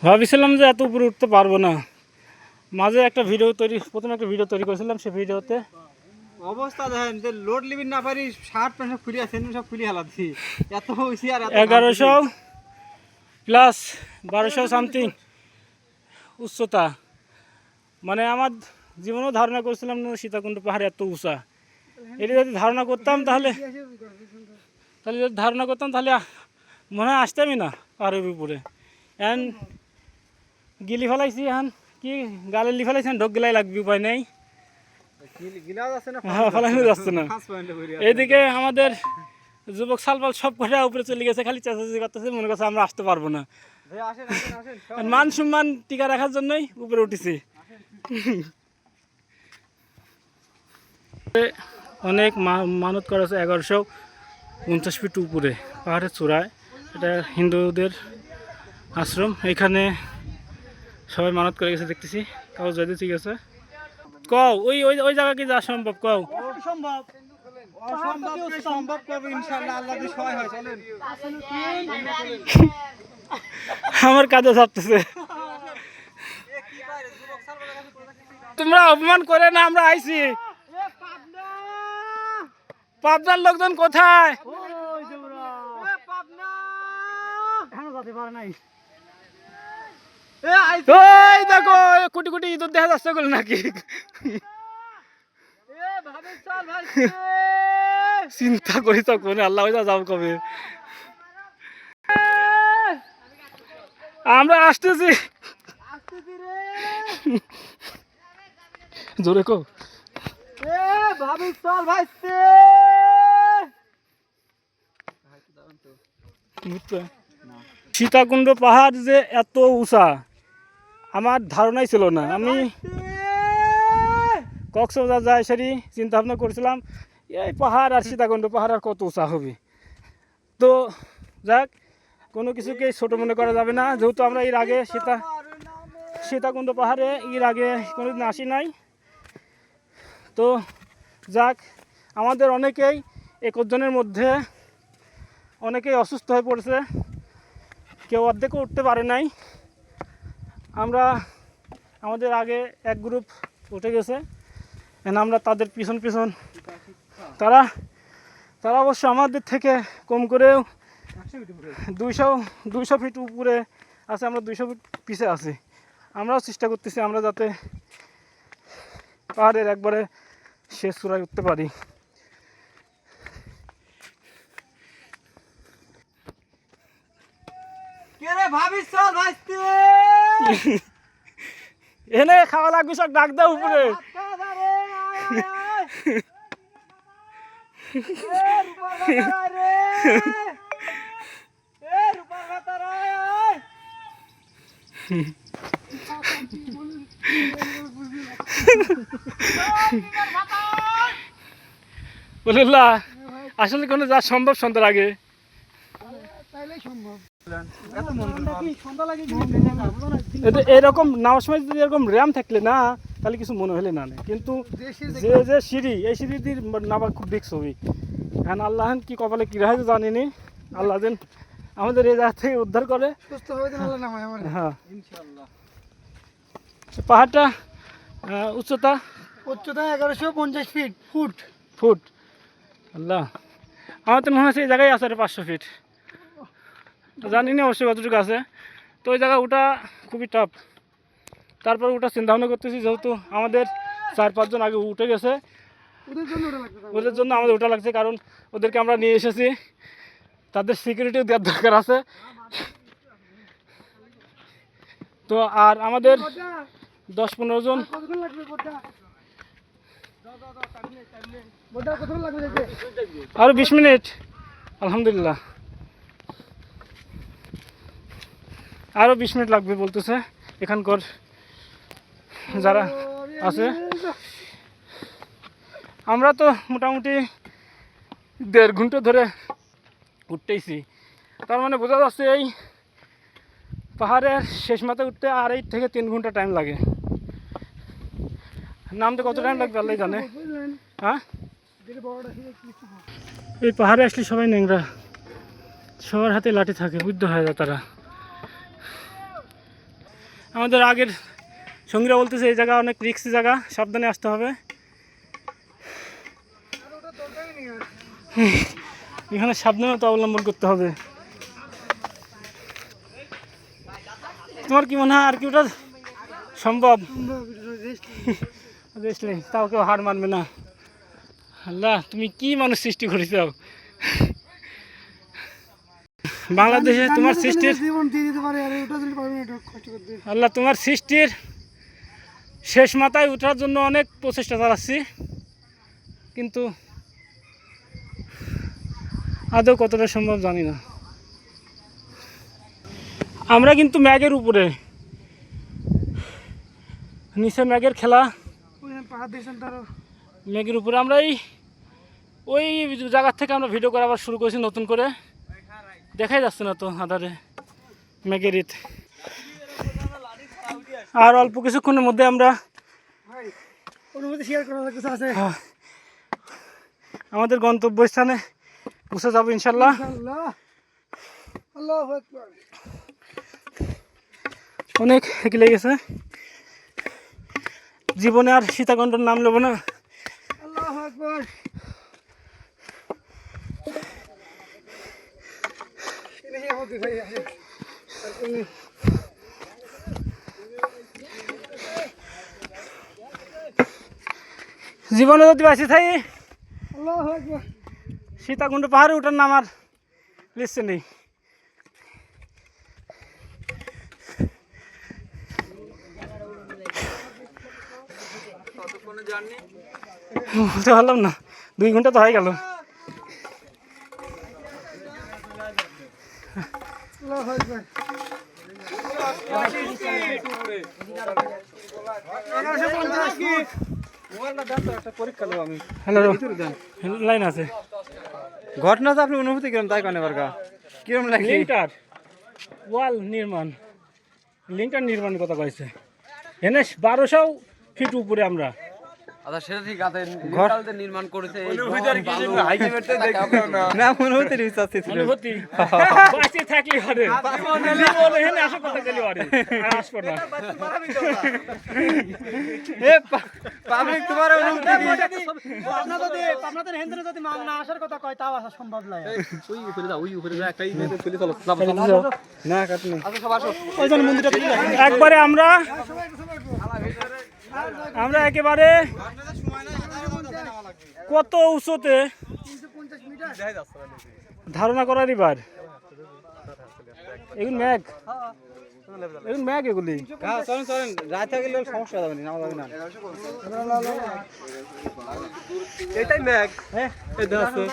ভাবছিলাম যে এত উপরে উঠতে পারবো না। মাঝে একটা প্রথমে একটা ভিডিও তৈরি করেছিলাম, সেই ভিডিওতে অবস্থা দেখেন যে লোড লিমিট না পারি শার্ট প্যান্ট সব খুলে আছেন, সব খুলে হালাচ্ছি এত হইছি আর 1100 প্লাস 1200 সামথিং উচ্চতা। মানে আমার জীবনেও ধারণা করেছিলাম না সীতাকুণ্ড পাহাড় এত উঁচা। এটা যদি ধারণা করতাম তাহলে মনে হয় আসতামই না পাহাড়ের উপরে। এখন গিলি ফেলাইছি, এখন কি গালে লি ফেলাইছি, ঢোক গেলাই লাগবে, উপায় নেই, ফেলানো যাচ্ছে না। এইদিকে আমাদের যুবক সালপাল সব কটা উপরে চলে গেছে, খালি চেঁচাচেঁচি করতেছে, মনে করছে আমরা আসতে পারবো না। মান সম্মান টিকা রাখার জন্যই উপরে উঠেছি। অনেক মানত করা আছে 1150 ফিট উপরে পাহাড়ের চূড়ায়। এটা হিন্দুদের আশ্রম, এখানে সবাই মানত করে গেছে দেখতেছি। কাগজ যাইতে ঠিক আছে, কও ওই ওই ওই জায়গা কি যাওয়া সম্ভব? কও সম্ভব, সম্ভব করব ইনশাআল্লাহ, আল্লাহ যদি সহায় হয়। চলেন, আমার কাজে ছাড়তেছে। তোমরা অপমান করে না, আমরা আইছি। পাবনার লোকজন কোথায়? ওই দেখো কোটি কোটি ইঁদুর দেখা যাচ্ছে বলে নাকি। চিন্তা করি তখন আল্লাহ যাও কবে। আমরা আসতেছি, জোরে কো। সীতাকুণ্ড পাহাড় যে এত উঁচা আমার ধারণাই ছিল না। আমি কক্সবাজার যাই সারি চিন্তা ভাবনা করেছিলাম এই পাহাড় আর সীতাকুণ্ড পাহাড় আর কত উঁচা হবে। তো যাক, কোনো কিছুকে ছোটো মনে করা যাবে না, যেহেতু আমরা এর আগে সীতাকুণ্ড পাহাড়ে এর আগে কোনোদিন আসি নাই। তো যাক, আমাদের অনেকেই 21 জনের মধ্যে অনেকেই অসুস্থ হয়ে পড়েছে, কেউ অর্ধেকও উঠতে পারে নাই। আমাদের আগে এক গ্রুপ উঠে গেছে, আমরা তাদের পিছন তারা অবশ্য আমাদের থেকে কম করেও 200 ফিট উপরে আছে, আমরা 200 ফিট পিছে আছি। আমরাও চেষ্টা করতেছি আমরা যাতে পাহাড়ের একবারে শেষ চূড়ায় উঠতে পারি। এনে খাওয়া লাগবে, সব ডাক দাও উপরে। আসলে কোনো যা সম্ভব সন্ধ্যার আগে। এরকম নামার সময় যদি এরকম র্যাম থাকলে না, তাহলে কিছু মনে হলে না, কিন্তু যে সিঁড়ি, এই সিঁড়ি দিয়ে নামা খুব বিক ছবি। এখন আল্লাহ কি কপালে কি রাখে জানিনি, আল্লাহ যেন আমাদের এই জায়গা থেকে উদ্ধার করে। হ্যাঁ, পাহাড়টা উচ্চতা 1150 ফুট। আল্লাহ, আমার তো মনে হচ্ছে এই জায়গায় আছে 500 ফিট, জানি না অবশ্যই কতটুকু আছে। তো ওই জায়গা ওটা খুবই টাফ। তারপর ওটা চিন্তা ভাবনা করতেছি, যেহেতু আমাদের 4-5 জন আগে উঠে গেছে, ওদের জন্য আমাদের ওটা লাগছে, কারণ ওদেরকে আমরা নিয়ে এসেছি, তাদের সিকিউরিটিও দেওয়ার দরকার আছে। তো আর আমাদের 10-15 জন, আরো 20 মিনিট, আলহামদুলিল্লাহ আরো 20 মিনিট লাগবে বলতেছে এখানকার যারা আছে। আমরা তো মোটামুটি 1.5 ঘন্টা ধরে উঠতেইছি, তার মানে বোঝা যাচ্ছে এই পাহাড়ের শেষ মাথায় উঠতে 2.5 থেকে 3 ঘন্টা টাইম লাগে। নামতে কত টাইম লাগবে আল্লাহ জানে। হ্যাঁ, এই পাহাড়ে আসলে সবাই ন্যাংরা, সবার হাতে লাঠি থাকে, বুদ্ধ হয়ে যায় তারা। আমাদের আগের সঙ্গীরা বলতেছে এই জায়গা অনেক রিস্কি জায়গা, সাবধানে আসতে হবে। এখানে সাবধানতা অবলম্বন করতে হবে। তোমার কি মনে হয় আর কি ওটা সম্ভব? তাও কেউ হার মানবে না। আল্লাহ, তুমি কি মানুষ সৃষ্টি করেছ বাংলাদেশে। তোমার সৃষ্টির আল্লাহ, তোমার সৃষ্টির শেষ মাথায় ওঠার জন্য অনেক প্রচেষ্টা চালাচ্ছি, কিন্তু আদৌ কতটা সম্ভব জানি না। আমরা কিন্তু ম্যাগের উপরে, নিচে ম্যাগের খেলা, ম্যাগের উপরে আমরা ওই জায়গার থেকে আমরা ভিডিও করা আবার শুরু করেছি নতুন করে। দেখাই যাচ্ছে না তো আধারে ম্যাগের ঈদ। আর অল্প কিছুক্ষণের মধ্যে আমরা আমাদের গন্তব্যস্থানে পৌঁছে যাবো ইনশাল্লাহ। অনেক হেঁকে লেগেছে, জীবনে আর সীতাকুণ্ডের নাম নেব না। জীবনে যদি বাঁচি থাই সীতাকুণ্ড পাহাড়ে ওঠার নাম আর লিস্টে নেই। বলতে পারলাম না, 2 ঘন্টা তো হয়ে গেল। লাইন আছে। ঘটনা তো আপনি অনুভূতি কিরম তাই কেন এবার কিরম লাগে? লিঙ্কটার ওয়াল নির্মাণ, লিঙ্কটার নির্মাণের কথা কয়েছে। এনে 1200 ফিট উপরে আমরা। আচ্ছা সেটা ঠিক আছে, ঘরটা নির্মাণ করেছে এই না অনুভূতি রিসার্চ ছিল। অনুভূতি বাঁচে থাকলে হবে, জীবনে এনে আসো কথা গেলে পারে আর আসবো না। এ পাবলিক তোমার অনুভূতি কি? আপনাদের হেন্দ্রে যদি মাল না আসার কথা কয় তাও আসা সম্ভব নয়। ওই উপরে যা একটাই মেয়ে চলে চলো না কাটনি। আচ্ছা সব আসো। ওইজন মন্দিরটা তুলে রাখেন। একবারে আমরা একেবারে কত উঁচুতে ধারণা করার এবার এগুলো ম্যাগ, এগুলো ম্যাগ, এগুলি চলেন চলেন, রাতে গেলে সমস্যা যাবে না, যাবে না। এটাই ম্যাগ। হ্যাঁ এটা আছে,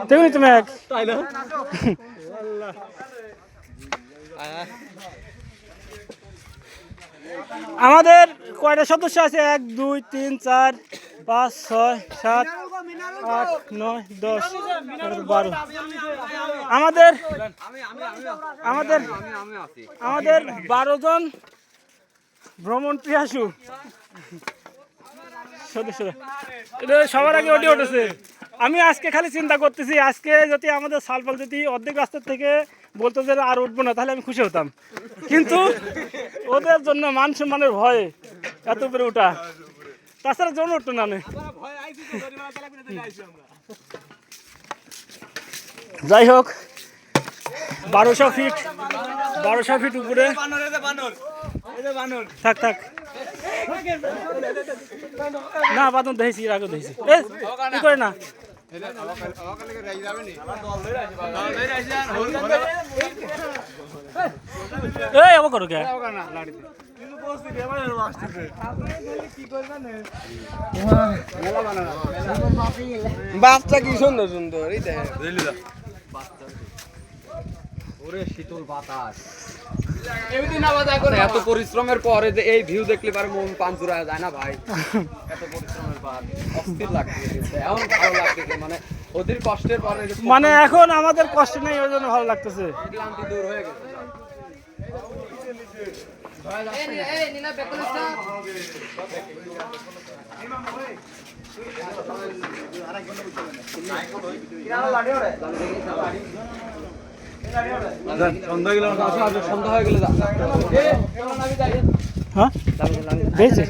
তেমনি তো ম্যাগ। তাই না? আমাদের কয়টা সদস্য আছে? 1 2 3 4 5 6 7 8 9 10 12। আমাদের 12 জন ভ্রমণ প্রিয়াসু সদস্যরা। এটা সবার আগে ওটি উঠেছে। আমি আজকে খালি চিন্তা করতেছি, আজকে যদি আমাদের সালপাল যদি অর্ধেক রাস্তার থেকে বলতো যে আর উঠবো না, তাহলে আমি খুশি হতাম। কিন্তু ওদের জন্য মান সম্মানের ভয়ে এত উপরে ওঠা, তাছাড়া জন উঠতো না। যাই হোক, 1200 ফিট উপরে। থাক থাক না, বাদন দেখেছি, এর আগে দেখেছি। কি করে না এই আবার করো কে? বাচ্চা কি সুন্দর সুন্দর, এই দেখ ওরে শীতল বাতাস। এত পরিশ্রমের পরে যে এই ভিউ দেখলে পারে মন পাঞ্চুরা যায় না ভাই। এত পরিশ্রমের পর অস্থির লাগতেছে, এমন ভালো লাগতেছে, মানে ওদের কষ্টের পরে মানে এখন আমাদের কষ্ট নেই, ওই জন্য ভালো লাগতেছে। ক্লান্তি দূর হয়ে গেছে। সন্ধ্যা হয়ে গেলে হ্যাঁ দিয়েছে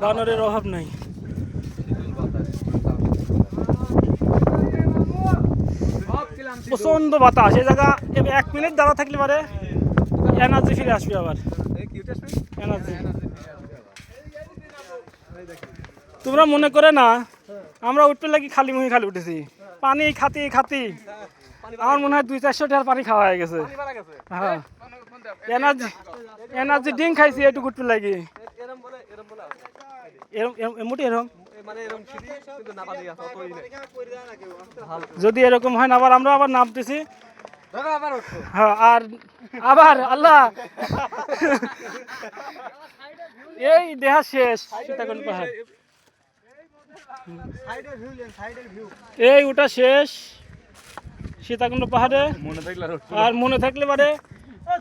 বানরের অভাব নাই। প্রচন্ড বাতাস এই জায়গা, 1 মিনিট দাঁড়া থাকলে পারে এনার্জি ফিরে আসবে আবার এনার্জি। তোমরা মনে করে না আমরা উঠতে লাগি খালি মুখে খালি উঠেছি, পানি খাতি খাতি আমার মনে হয় 200-400 টাকার পানি খাওয়া হয়ে গেছে। হ্যাঁ এনার্জি ড্রিঙ্ক খাইছি এইটুকু উঠতে লাগি, মোটে এরকম যদি এরকম হয় না আবার আমরা আবার নামতেছি। হ্যাঁ আর আবার আল্লাহ এই দেহা শেষ সীতাকুণ্ড পাহাড়, এই ওটা শেষ সীতাকুণ্ড পাহাড়ে। আর মনে থাকলে পারে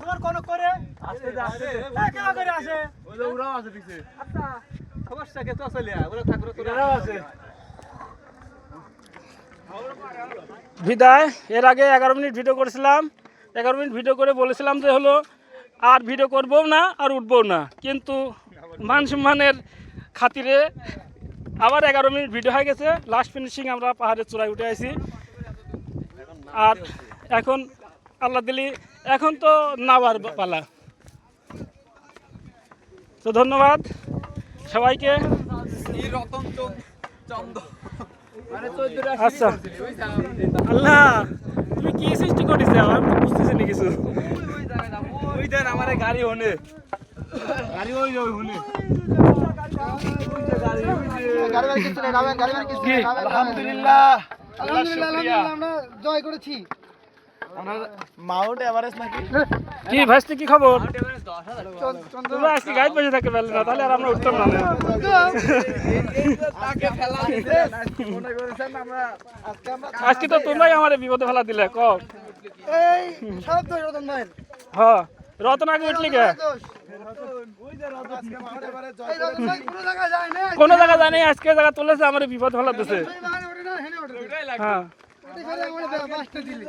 তোমার কোন করে আসে কেন করে আসে ওই যে উড়াও আছে পিছে। আচ্ছা সমস্যা কে তো আসলে ওরা ঠাকুর তোরা আছে। বিদায়। এর আগে 11 মিনিট ভিডিও করেছিলাম, 11 মিনিট ভিডিও করে বলেছিলাম যে হলো আর ভিডিও করবো না আর উঠবো না, কিন্তু মান সম্মানের খাতিরে আবার 11 মিনিট ভিডিও হয়ে গেছে। লাস্ট ফিনিশিং আমরা পাহাড়ের চূড়ায় উঠে আসি। আর এখন আল্লাহ দিলি এখন তো নাবার পালা। তো ধন্যবাদ সবাইকে। আচ্ছা আল্লাহ তুমি কি সৃষ্টি করেছে আমি তো বুঝতেছি না কিছু। ওই দেন আমার গাড়ি হনে গাড়ি ওই হনে আলহামদুলিল্লাহ আল্লাহ শুকরিয়া আমরা জয় করেছি। মাউন্ট এভারেস্ট নাকি কি ভাইস্তে কি খবর? তোমরা আজকে গাইড বসে থাকতে পারলে না, তাহলে আর আমরা উঠতাম না। আজকে তো তোমরাই আমার বিপদে ফেলা দিলে কম। এই সব দোষ রতন ভাই। হ্যাঁ রতন আগে উঠলি কে? এই রতন ভাই পুরো জায়গা যায় না, কোনো জায়গা জানি আজকে জায়গা তুলেছে আমার বিপদ ফেলা দিছে। ওঠে না হেনে ওঠে হ্যাঁ ওঠে ফেলে আমার বাসটা দিলি।